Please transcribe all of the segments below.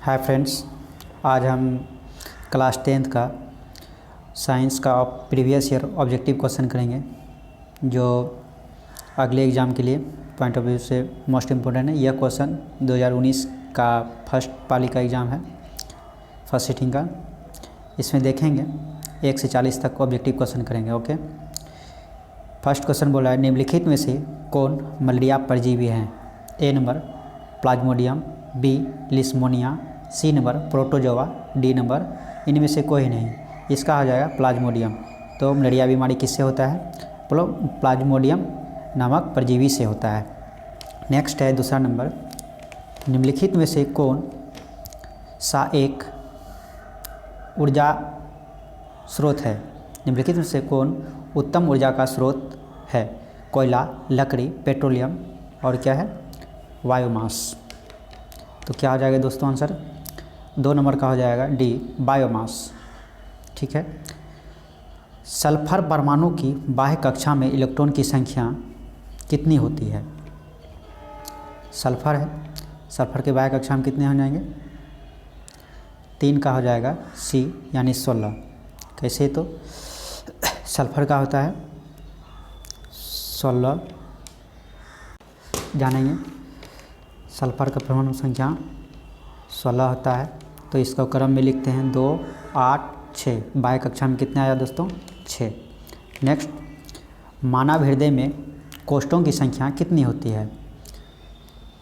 Hi friends, आज हम class 10th का साइंस का प्रीवियस ईयर ऑब्जेक्टिव क्वेश्चन करेंगे जो अगले एग्ज़ाम के लिए पॉइंट ऑफ व्यू से मोस्ट इम्पोर्टेंट है। यह क्वेश्चन 2019 का फर्स्ट पाली का एग्ज़ाम है, फर्स्ट सिटिंग का। इसमें देखेंगे 1 से 40 तक ऑब्जेक्टिव क्वेश्चन करेंगे। ओके, फर्स्ट क्वेश्चन बोला है निम्नलिखित में से कौन मलेरिया परजीवी हैं? A number plasmodium, B leishmania, C number protozoa, D number इनमें से कोई नहीं। इसका हो जाएगा प्लाज्मोडियम। तो मलेरिया बीमारी किससे होता है? प्लाज्मोडियम नामक परजीवी से होता है। नेक्स्ट है दूसरा नंबर, निम्नलिखित में से कौन सा एक ऊर्जा स्रोत है? निम्नलिखित में से कौन उत्तम ऊर्जा का स्रोत है? कोयला, लकड़ी, पेट्रोलियम और क्या है? बायोमास। तो क्या हो जाएगा दोस्तों आंसर? 2 नंबर का हो जाएगा डी, बायोमास। ठीक है। सल्फर परमाणु की बाह्य कक्षा में इलेक्ट्रॉन की संख्या कितनी होती है? सल्फर है, सल्फर के बाह्य कक्षा में कितने हो जाएंगे? 3 का हो जाएगा सी यानी 16। कैसे? तो सल्फर का होता है 16, जानेंगे। सल्फर का परमाणु संख्या 16 होता है। तो इसका क्रम में लिखते हैं 2, 8, 6। बाह्य कक्षा में कितने आया दोस्तों? 6। नेक्स्ट, मानव हृदय में कोष्ठों की संख्या कितनी होती है?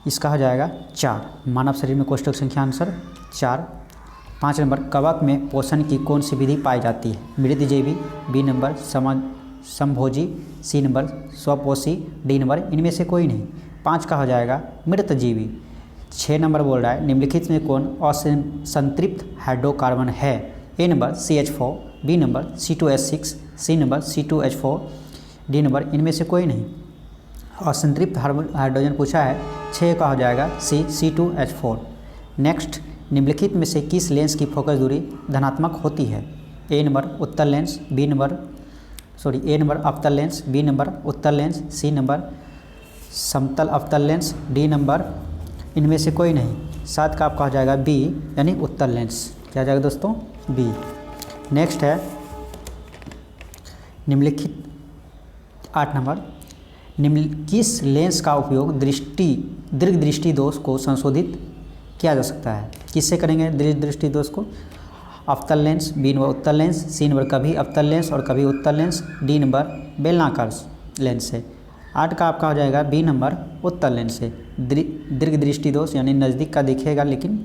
इसका हो जाएगा 4। मानव शरीर में कोष्ठों की संख्या आंसर 4। 5 नंबर, कवक में पोषण की कौन सी विधि पाई जाती है? मृतजीवी, बी नंबर समभोजी, सी नंबर स्वपोषी, डी नंबर इनमें से कोई नहीं। 5 का हो जाएगा मृतजीवी। 6 नंबर बोल रहा है निम्नलिखित में कौन असंतृप्त हाइड्रोकार्बन है? A number CH4, B number C2H6, C number C2H4, D number इनमें से कोई नहीं। असंतृप्त हाइड्रोजन पूछा है, 6 का हो जाएगा C2H4। नेक्स्ट, निम्नलिखित में से किस लेंस की फोकस दूरी धनात्मक होती है? ए नंबर उत्तल लेंस, ए नंबर अवतल लेंस, बी नंबर उत्तल लेंस, सी नंबर समतल अवतल लेंस, डी नंबर इनमें से कोई नहीं। 7 का आपका हो जाएगा बी यानी उत्तल लेंस। क्या जाएगा दोस्तों? बी। नेक्स्ट है निम्नलिखित 8 नंबर, किस लेंस का उपयोग दीर्घ दृष्टि दोष को संशोधित किया जा सकता है? किससे करेंगे दीर्घ दृष्टि दोष को? अवतल लेंस, बी नंबर उत्तल लेंस, सी नंबर कभी अवतल लेंस और कभी उत्तल लेंस, डी नंबर बेलनाकार लेंस से। 8 का आपका हो जाएगा बी नंबर उत्तल लेंस से। दीर्घ दृष्टि दोष यानी नज़दीक का दिखेगा, लेकिन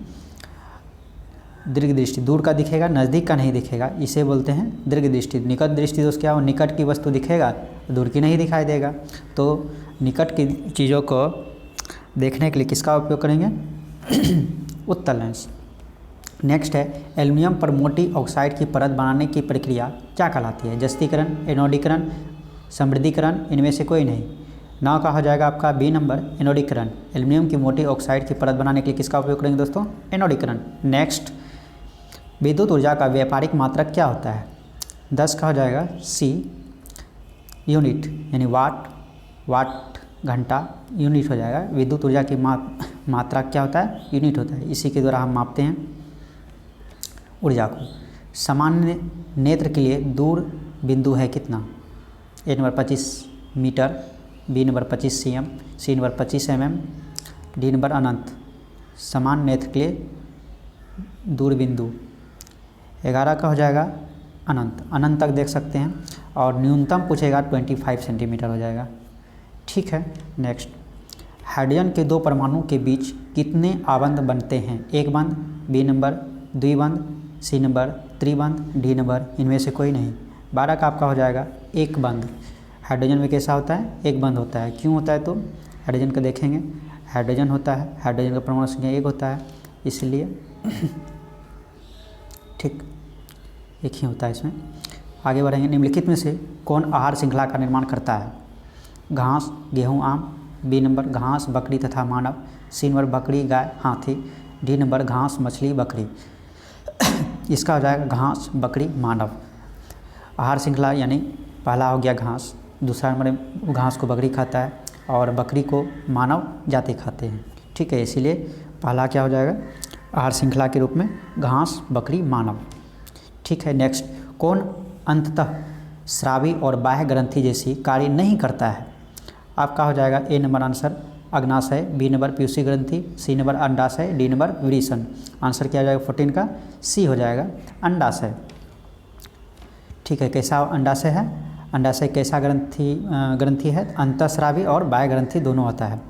दीर्घ दृष्टि दूर का दिखेगा, नज़दीक का नहीं दिखेगा, इसे बोलते हैं दीर्घ दृष्टि। निकट दृष्टि दोष क्या हो? निकट की वस्तु दिखेगा, दूर की नहीं दिखाई देगा। तो निकट की चीज़ों को देखने के लिए किसका उपयोग करेंगे? उत्तल लेंस। नेक्स्ट है एल्युमिनियम पर मोटी ऑक्साइड की परत बनाने की प्रक्रिया क्या कहलाती है? जस्तीकरण, एनोडीकरण, समृद्धीकरण इनमें से कोई नहीं। 9 का हो जाएगा आपका बी नंबर एनोडीकरण। एल्युमिनियम की मोटी ऑक्साइड की परत बनाने के लिए किसका उपयोग करेंगे दोस्तों? एनोडीकरण। नेक्स्ट, विद्युत ऊर्जा का व्यापारिक मात्रक क्या होता है? 10 का हो जाएगा सी यूनिट यानी वाट घंटा यूनिट हो जाएगा। विद्युत ऊर्जा की मात्रा क्या होता है? यूनिट होता है। इसी के द्वारा हम मापते हैं ऊर्जा को। सामान्य नेत्र के लिए दूर बिंदु है कितना? A number 25 metre, B number 25 cm, C number 25 mm, D number अनंत। समान नेत्र के लिए दूर बिंदु 11 का हो जाएगा अनंत तक देख सकते हैं, और न्यूनतम पूछेगा 25 सेंटीमीटर हो जाएगा। ठीक है। नेक्स्ट, हाइड्रोजन के 2 परमाणु के बीच कितने आबंध बनते हैं? एक बंध, बी नंबर द्विबंध, सी नंबर त्रिबंध, डी नंबर इनमें से कोई नहीं। 12 का आपका हो जाएगा एक बंध। हाइड्रोजन में कैसा होता है? एक बंध होता है। क्यों होता है? तो हाइड्रोजन का देखेंगे, हाइड्रोजन होता है, हाइड्रोजन का परमाणु संख्या 1 होता है, इसलिए ठीक एक ही होता है इसमें। आगे बढ़ेंगे, निम्नलिखित में से कौन आहार श्रृंखला का निर्माण करता है? घास, गेहूँ, आम, बी नंबर घास, बकरी तथा मानव, सी नंबर बकरी, गाय, हाथी, डी नंबर घास, मछली, बकरी। इसका हो जाएगा घास, बकरी, मानव। आहार श्रृंखला यानी पहला हो गया घास, दूसरा नंबर घास को बकरी खाता है और बकरी को मानव जाति खाते हैं। ठीक है, इसीलिए पहला क्या हो जाएगा? आहार श्रृंखला के रूप में घास, बकरी, मानव। ठीक है, नेक्स्ट, कौन अंततः स्रावी और बाह्य ग्रंथि जैसी कार्य नहीं करता है? आपका हो जाएगा ए नंबर आंसर अग्नाशय, बी नंबर पीयूषी ग्रंथि, सी नंबर अंडाशय, डी नंबर वृषण। आंसर क्या हो जाएगा 14 का सी हो जाएगा अंडाशय। ठीक है, कैसा अंडाशय है? अंडाशय कैसा ग्रंथि है? अंतःस्रावी और बाह्य ग्रंथि दोनों होता है।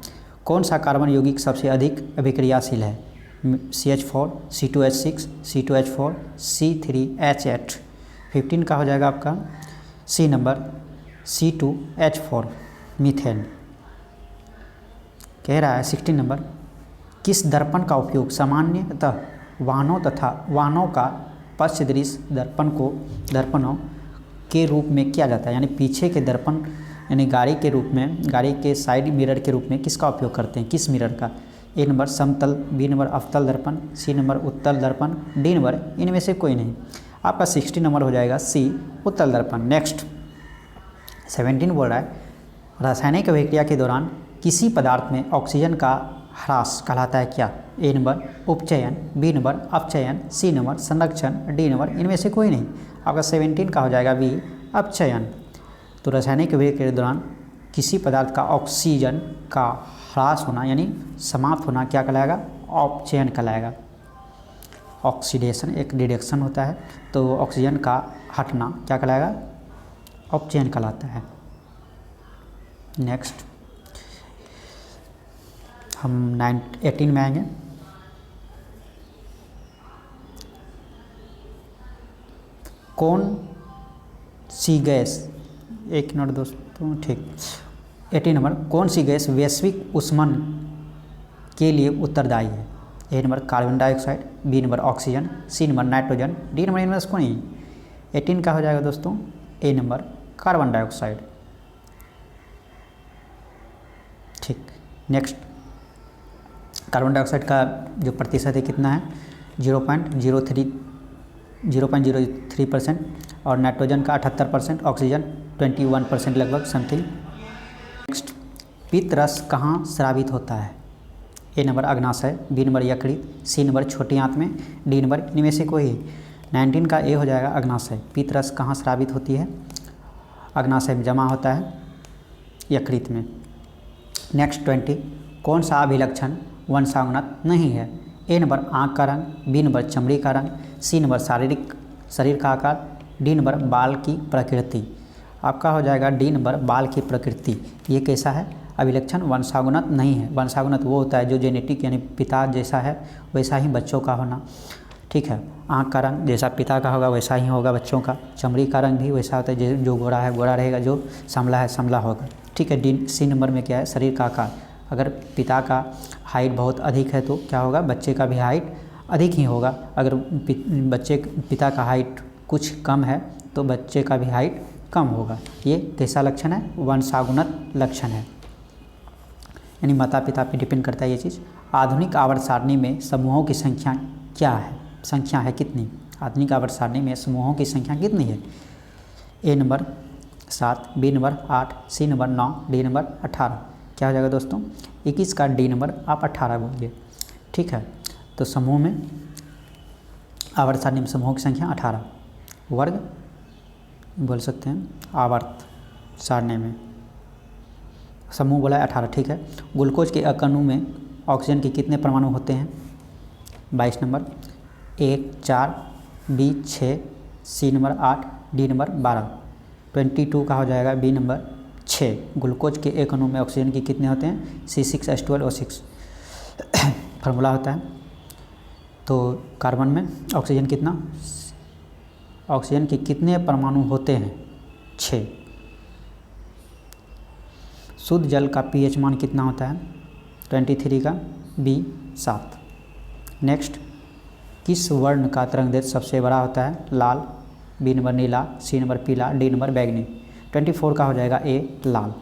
कौन सा कार्बन यौगिक सबसे अधिक अभिक्रियाशील है? CH4, C2H6, C2H4, C3H8। 15 का हो जाएगा आपका सी नंबर C2H4 मीथेन। कह रहा है 16 नंबर, किस दर्पण का उपयोग सामान्यतः वाहनों का पश्च दृश्य दर्पणों के रूप में किया जाता है? यानी पीछे के दर्पण यानी गाड़ी के रूप में, गाड़ी के साइड मिरर के रूप में किसका उपयोग करते हैं? किस मिरर का? ए नंबर समतल, बी नंबर अवतल दर्पण, सी नंबर उत्तल दर्पण, डी नंबर इनमें से कोई नहीं। आपका 60 नंबर हो जाएगा सी उत्तल दर्पण। नेक्स्ट 17 बोल रहा है, रासायनिक अभिक्रिया के दौरान किसी पदार्थ में ऑक्सीजन का ह्रास कहलाता है क्या? ए नंबर उपचयन, बी नंबर अपचयन, सी नंबर संरक्षण, डी नंबर इनमें से कोई नहीं। आपका 17 का हो जाएगा बी अपचयन। तो रासायनिक अभिक्रिया के दौरान किसी पदार्थ का ऑक्सीजन का ह्रास होना यानी समाप्त होना क्या कहलाएगा? अपचयन कहलाएगा। ऑक्सीडेशन एक रिडक्शन होता है, तो ऑक्सीजन का हटना क्या कहलाएगा? अपचयन कहलाता है। नेक्स्ट हम 18 में आएंगे। कौन सी गैस, एक मिनट दोस्तों, ठीक, 18 नंबर, कौन सी गैस वैश्विक ऊष्मन के लिए उत्तरदायी है? A number carbon dioxide, B number oxygen, C number nitrogen, D number इनमें से कोई नहीं। 18 का हो जाएगा दोस्तों ए नंबर कार्बन डाइऑक्साइड। ठीक, नेक्स्ट, कार्बन डाइऑक्साइड का जो प्रतिशत है कितना है? 0.03% और नाइट्रोजन का 78%, ऑक्सीजन 21% लगभग समथिंग। नेक्स्ट, पित्त रस कहाँ स्रावित होता है? ए नंबर अग्नाशय, बी नंबर यकृत, सी नंबर छोटी आंत में, डी नंबर इनमें से कोई। 19 का ए हो जाएगा अग्नाशय। पित्त रस कहाँ स्रावित होती है? अग्नाशय में जमा होता है, यकृत में। नेक्स्ट 20, कौन सा अभिलक्षण वंशानुगत नहीं है? ए नंबर आँख का रंग, बी नंबर चमड़ी का रंग, सी नंबर शरीर का आकार, डी नंबर बाल की प्रकृति। आपका हो जाएगा डी नंबर बाल की प्रकृति। ये कैसा है? अभिलक्षण वंशानुगत नहीं है। वंशानुगत वो होता है जो जेनेटिक यानी पिता जैसा है वैसा ही बच्चों का होना। ठीक है, आँख का रंग जैसा पिता का होगा वैसा ही होगा बच्चों का। चमड़ी का रंग भी वैसा होता है, जो गोरा है गोरा रहेगा, जो सांवला है सांवला होगा। ठीक है, डी सी नंबर में क्या है? शरीर का आकार। अगर पिता का हाइट बहुत अधिक है तो क्या होगा? बच्चे का भी हाइट अधिक ही होगा। अगर पिता का हाइट कुछ कम है तो बच्चे का भी हाइट कम होगा। ये कैसा लक्षण है? वंशानुगत लक्षण है, यानी माता पिता पे डिपेंड करता है ये चीज़। आधुनिक आवर्त सारणी में समूहों की संख्या क्या है? संख्या है कितनी? आधुनिक आवर्त सारणी में समूहों की संख्या कितनी है? A number 7, B number 8, C number 9, D number 18। क्या हो जाएगा दोस्तों? 21 का डी नंबर, आप 18 बोलिए। ठीक है, तो समूह में आवर्त सारणी में समूहों की संख्या 18, वर्ग बोल सकते हैं आवर्त सारणी में समूह बोला है 18। ठीक है, ग्लूकोज के अणु में ऑक्सीजन के कितने परमाणु होते हैं? 22 नंबर, 1, 4, बी 6, सी नंबर 8, डी नंबर 12। 22 का हो जाएगा बी नंबर 6। ग्लूकोज के एक अणु में ऑक्सीजन के कितने होते हैं? C6H12O6 फार्मूला होता है। तो कार्बन में ऑक्सीजन कितना? ऑक्सीजन के कितने परमाणु होते हैं? 6। शुद्ध जल का pH मान कितना होता है? 23 का बी 7। नेक्स्ट, किस वर्ण का तरंगदैर्घ्य सबसे बड़ा होता है? लाल, बी नंबर नीला, सी नंबर पीला, डी नंबर बैगनी। 24 का हो जाएगा ए लाल।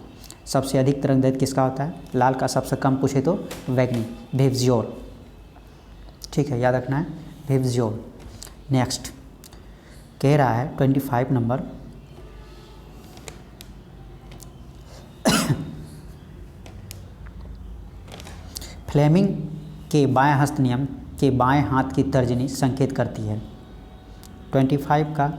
सबसे अधिक तरंगदैर्घ्य किसका होता है? लाल का। सबसे कम पूछे तो बैगनी, विबजियोर। ठीक है, याद रखना है विबजियोर। नेक्स्ट कह रहा है 25 नंबर, फ्लेमिंग के बाएं हस्त नियम के बाएं हाथ की तर्जनी संकेत करती है? 25 का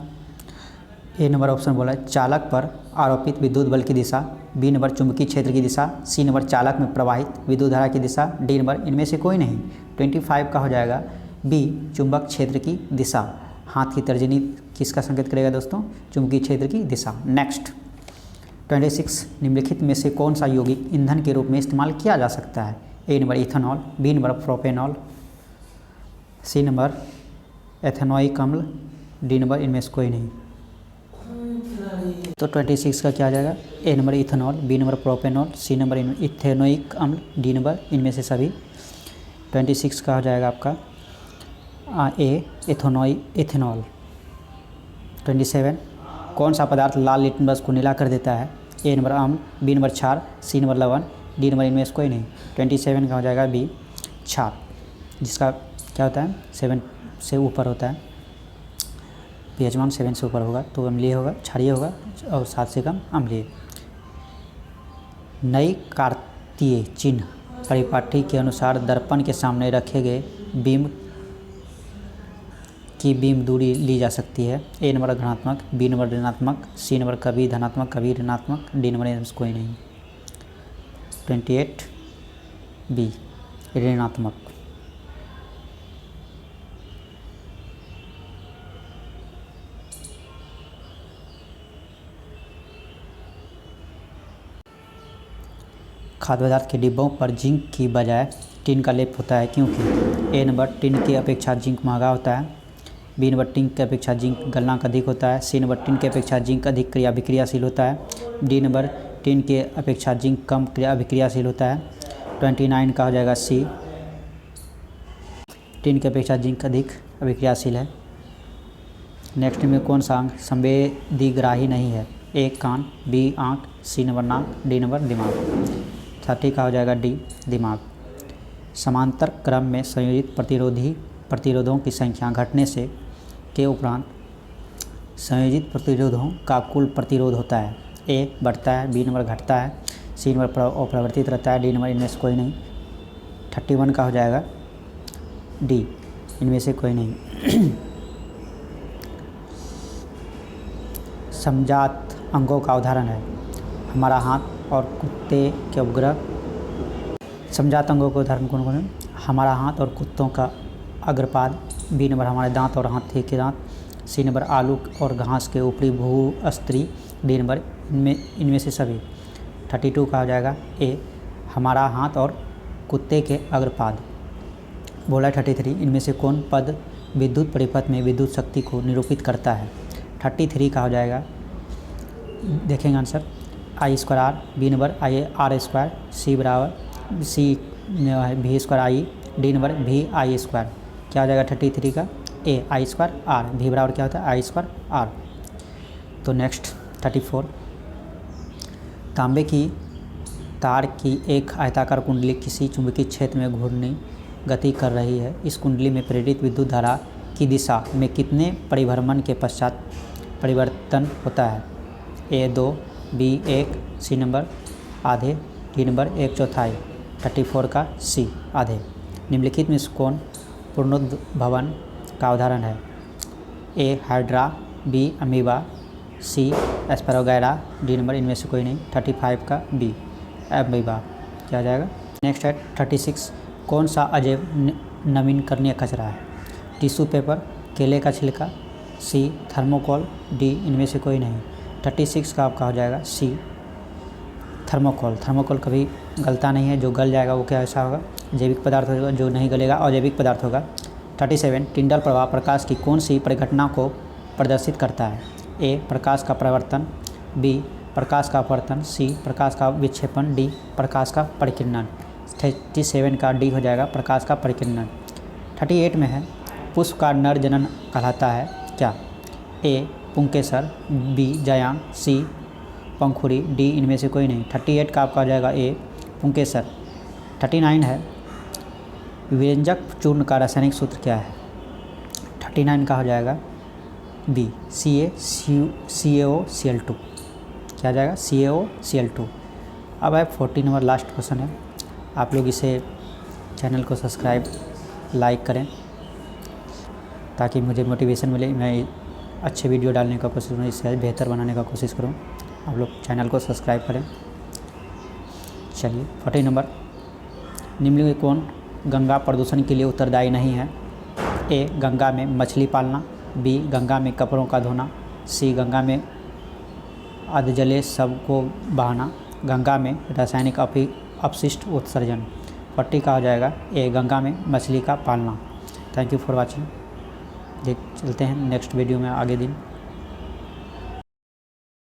ए नंबर ऑप्शन बोला है चालक पर आरोपित विद्युत बल की दिशा, बी नंबर चुंबकीय क्षेत्र की दिशा, सी नंबर चालक में प्रवाहित विद्युत धारा की दिशा, डी नंबर इनमें से कोई नहीं। 25 का हो जाएगा बी चुंबक क्षेत्र की दिशा। हाथ की तर्जनी किसका संकेत करेगा दोस्तों? चुंबकीय क्षेत्र की दिशा। नेक्स्ट 26 निम्नलिखित में से कौन सा यौगिक ईंधन के रूप में इस्तेमाल किया जा सकता है? A number ethanol, B number propanol, C number ethanoic अम्ल, डी नंबर इनमें से कोई नहीं। तो 26 का क्या आ जाएगा? A number ethanol, B number propanol, C number ethanoic अम्ल, डी नंबर इनमें से सभी। 26 का हो जाएगा आपका ए इथेनॉल। 27 कौन सा पदार्थ लाल लिटमस को नीला कर देता है? ए नंबर अम्ल, बी नंबर क्षार, सी नंबर लवण, डी नंबर इनमें से कोई नहीं। 27 का हो जाएगा बी क्षार, जिसका क्या होता है 7 से ऊपर होता है, pH मान 7 से ऊपर होगा तो अम्लीय होगा, क्षारीय होगा, और 7 से कम अम्लीय। नई कार्तीय चिन्ह परिपाटी के अनुसार दर्पण के सामने रखे गए बिंब की बिंब दूरी ली जा सकती है? ए नंबर धनात्मक, बी नंबर ऋणात्मक, सी नंबर कभी धनात्मक कभी ऋणात्मक, डी नंबर इनमें से कोई नहीं। 28 बी ऋणात्मक। खाद्य पदार्थ के डिब्बों पर जिंक की बजाय टिन का लेप होता है क्योंकि? ए नंबर टिन की अपेक्षा जिंक महंगा होता है, बी नंबर टिन की अपेक्षा जिंक गलनांक अधिक होता है, सी नंबर टिन की अपेक्षा जिंक अधिक अभिक्रियाशील होता है, डी नंबर टिन की अपेक्षा जिंक कम अभिक्रियाशील होता है। 29 का हो जाएगा सी टिन की अपेक्षा जिंक अधिक अभिक्रियाशील है। नेक्स्ट में कौन सा अंग संवेदीग्राही नहीं है? ए कान, बी आँख, सी नंबर नाक, डी नंबर दिमाग। 30 का हो जाएगा डी दिमाग। समांतर क्रम में संयोजित प्रतिरोधों की संख्या घटने से के उपरांत संयोजित प्रतिरोधों का कुल प्रतिरोध होता है? ए बढ़ता है, बी नंबर घटता है, सी नंबर अपरिवर्तित रहता है, डी नंबर इनमें से कोई नहीं। 31 का हो जाएगा डी इनमें से कोई नहीं। समजात अंगों का उदाहरण है? हमारा हाथ और कुत्ते के उपग्रह। समजात अंगों के उदाहरण कौन कौन है? हमारा हाथ और कुत्तों का अग्रपाद, बी नंबर हमारे दांत और हाथी के दांत, सी नंबर आलू और घास के ऊपरी भूअस्त्री, डी नंबर इनमें से सभी। 32 का हो जाएगा ए हमारा हाथ और कुत्ते के अग्रपाद। बोला 33 इनमें से कौन पद विद्युत परिपथ में विद्युत शक्ति को निरूपित करता है? 33 का हो जाएगा, देखेंगे answer, I square R, B number I R square, C बराबर सी भी स्क्वायर आई, डी नंबर भी आई स्क्वायर। क्या हो जाएगा 33 का? ए आई स्क्वायर आर, भी बराबर क्या होता है आई स्क्वायर आर। तो नेक्स्ट 34 तांबे की तार की एक आयताकार कुंडली किसी चुंबकीय क्षेत्र में घूर्णी गति कर रही है। इस कुंडली में प्रेरित विद्युत धारा की दिशा में कितने परिभ्रमण के पश्चात परिवर्तन होता है? ए 2, बी 1, सी नंबर आधे, डी नंबर 1/4। 34 का सी आधे। निम्नलिखित में से कौन पुनरुद्भवन का उदाहरण है? A hydra, B amoeba, C spirogyra, D number इनमें से कोई नहीं। 35 का बी अमीबा। क्या आ जाएगा? नेक्स्ट है 36 कौन सा अजैव नवीनकरणीय कचरा है? टिश्यू पेपर, केले का छिलका, सी थर्मोकोल, डी इनमें से कोई नहीं। 36 का आपका हो जाएगा सी थर्मोकोल। थर्मोकोल कभी गलता नहीं है, जो गल जाएगा वो क्या ऐसा होगा जैविक पदार्थ होगा, जो नहीं गलेगा अजैविक पदार्थ होगा। 37 टिंडल प्रवाह प्रकाश की कौन सी परिघटना को प्रदर्शित करता है? ए प्रकाश का प्रवर्तन, बी प्रकाश का अपवर्तन, सी प्रकाश का विक्षेपण, डी प्रकाश का परिकिरणन। 37 का डी हो जाएगा प्रकाश का परिकिरणन। 38 में है पुष्प का नर जनन कहलाता है क्या? ए पुंकेसर, बी जायांग, सी पंखुड़ी, डी इनमें से कोई नहीं। 38 का आपका हो जाएगा ए पुंकेसर। 39 है व्यंजक चूर्ण का रासायनिक सूत्र क्या है? 39 का हो जाएगा बी CaOCl2। क्या आ जाएगा? CaOCl2। अब है 40 नंबर लास्ट क्वेश्चन है। आप लोग इसे चैनल को सब्सक्राइब लाइक करें ताकि मुझे मोटिवेशन मिले, मैं अच्छे वीडियो डालने का कोशिश करूँ, इससे बेहतर बनाने का कोशिश करूँ। आप लोग चैनल को सब्सक्राइब करें। चलिए 40 नंबर, निम्नलिखित में कौन गंगा प्रदूषण के लिए उत्तरदायी नहीं है? ए, गंगा में मछली पालना, बी, गंगा में कपड़ों का धोना, सी, गंगा में अधजले शव को बहाना, गंगा में रासायनिक अपशिष्ट उत्सर्जन। 40 का हो जाएगा ए, गंगा में मछली का पालना। Thank you for watching. देख चलते हैं नेक्स्ट वीडियो में आगे दिन।